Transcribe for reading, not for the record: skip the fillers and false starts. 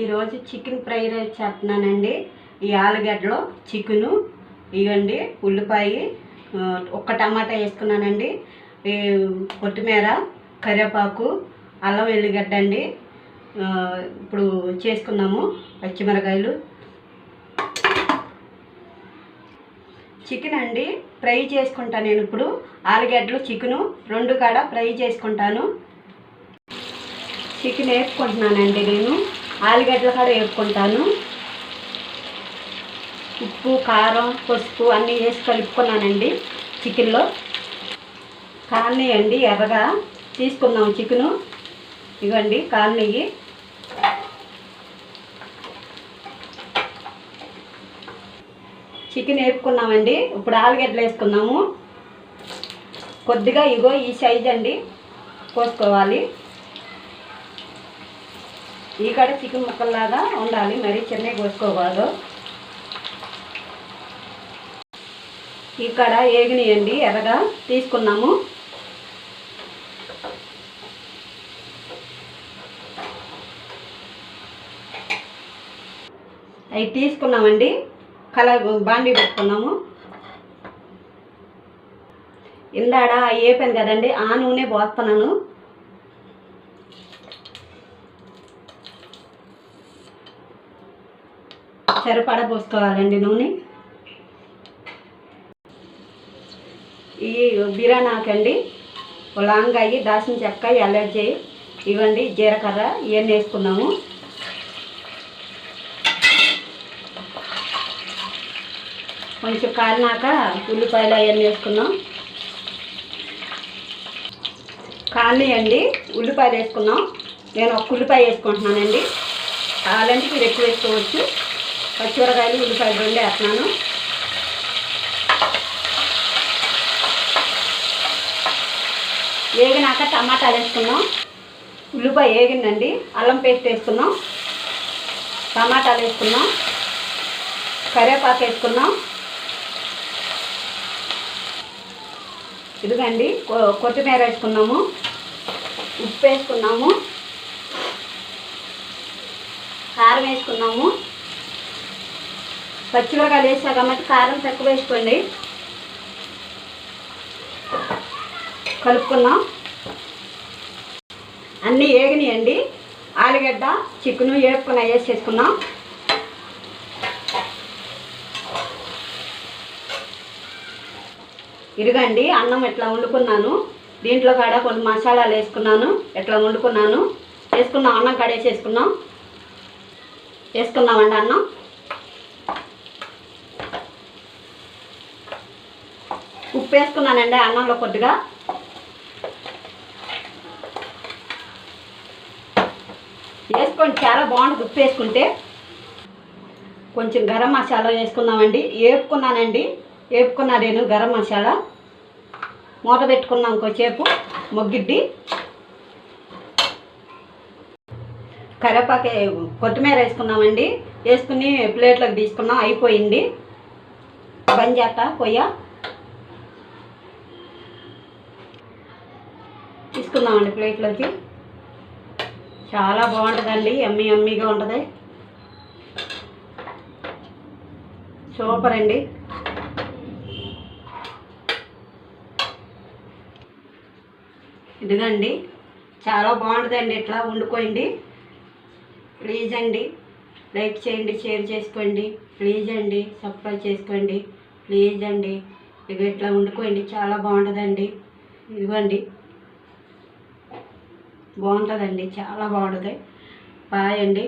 ఈరోజు chicken fry rice చేస్తున్నానండి. ఈ ఆలుగడ్డలో చికెను ఇవ్వండి, ఉల్లిపాయ, ఒక్క టమాటా వేసుకున్నానండి, కొత్తిమీర, కరివేపాకు, అల్లం వెల్లిగడ్డ అండి. ఇప్పుడు చేసుకున్నాము. పచ్చిమిరకాయలు, చికెన్ అండి ఫ్రై చేసుకుంటాను నేను. ఇప్పుడు ఆలుగడ్డలు చికెను రెండు కాడ ఫ్రై చేసుకుంటాను. చికెన్ వేసుకుంటున్నానండి నేను. ఆలుగడ్డలు కూడా వేసుకుంటాను. ఉప్పు, కారం, పసుపు అన్నీ వేసి కలుపుకున్నానండి. చికెన్లో కారణి ఎర్రగా తీసుకుందాం చికెను. ఇవ్వండి కారణి. చికెన్ వేసుకున్నామండి. ఇప్పుడు ఆలుగడ్డలు వేసుకున్నాము. కొద్దిగా ఇగో ఈ సైజ్ అండి కోసుకోవాలి. ఈ కాడ చికెన్ ముక్కల్లాగా ఉండాలి, మరీ చిన్నవి కోసుకోకూడదు. ఈ కాడ ఏగినాయండి, ఎర్రగా తీసుకున్నాము. అవి తీసుకున్నామండి. బాండీ పెట్టుకున్నాము. ఇందాడ వేపాను కదండి, ఆ నూనె పోస్తున్నాను. సరిపడా పోసుకోవాలండి నూనె. ఈ బిర్యానీ ఆకండి, లవంగాయి, దాల్చిన చెక్క, ఎలర్జీ, ఇవ్వండి జీలకర్ర, ఇవన్నీ వేసుకున్నాము. కొంచెం కాలినాక ఉల్లిపాయలు అవన్నీ వేసుకున్నాం. కాలినాయండి, ఉల్లిపాయలు వేసుకున్నాం. నేను ఒక ఉల్లిపాయ వేసుకుంటున్నానండి. కావాలంటే మీరు ఎక్కువ వేసుకోవచ్చు. పచ్చిమిరకాయలు, ఉల్లిపాయలు రెండు వేస్తున్నాను. వేగినాక టమాటాలు వేసుకున్నాం. ఉల్లిపాయ వేగిందండి, అల్లం పేస్ట్ వేసుకున్నాం, టమాటాలు వేసుకున్నాం, కరివేపాకు వేసుకున్నాం. ఇదిగండి కొత్తిమీర వేసుకున్నాము, ఉప్పు వేసుకున్నాము, కారం వేసుకున్నాము. పచ్చిమిరకాయలు వేసా కాబట్టి కారం తక్కువ వేసుకోండి. కలుపుకున్నాం. అన్నీ వేగినాయండి. ఆలుగడ్డ, చికెను వేపుకున్న వేసేసుకున్నాం. ఇదిగండి అన్నం ఎట్లా వండుకున్నాను. దీంట్లో కాడ కొన్ని మసాలాలు వేసుకున్నాను, ఎట్లా వండుకున్నాను. వేసుకున్నాం, అన్నం కాడ వేసుకున్నామండి అన్నం. ఉప్పు వేసుకున్నానండి అన్నంలో కొద్దిగా. వేసుకోండి, చాలా బాగుంటుంది ఉప్పు వేసుకుంటే. కొంచెం గరం మసాలా వేసుకున్నామండి. వేపుకున్నా నేను గరం మసాలా. మూత పెట్టుకున్నాం, కొంచెంసేపు మొగ్గిద్ది. కరివేపాకు, కొత్తిమీర వేసుకున్నామండి. వేసుకుని ప్లేట్లోకి తీసుకున్నాం. అయిపోయింది. బంద్ చేస్తా పొయ్య. తీసుకుందామండి ప్లేట్లోకి. చాలా బాగుంటుందండి, యమ్మీగా ఉంటుంది. సూపర్ అండి. ఇదిగండి చాలా బాగుంటుందండి. ఇట్లా వండుకోండి ప్లీజ్ అండి. లైక్ చేయండి, షేర్ చేసుకోండి ప్లీజ్ అండి. సబ్స్క్రైబ్ చేసుకోండి ప్లీజ్ అండి. ఇక ఇట్లా వండుకోండి, చాలా బాగుంటుందండి. ఇదిగోండి బాగుంటుందండి, చాలా బాగుంటుంది. బాయ్ అండి.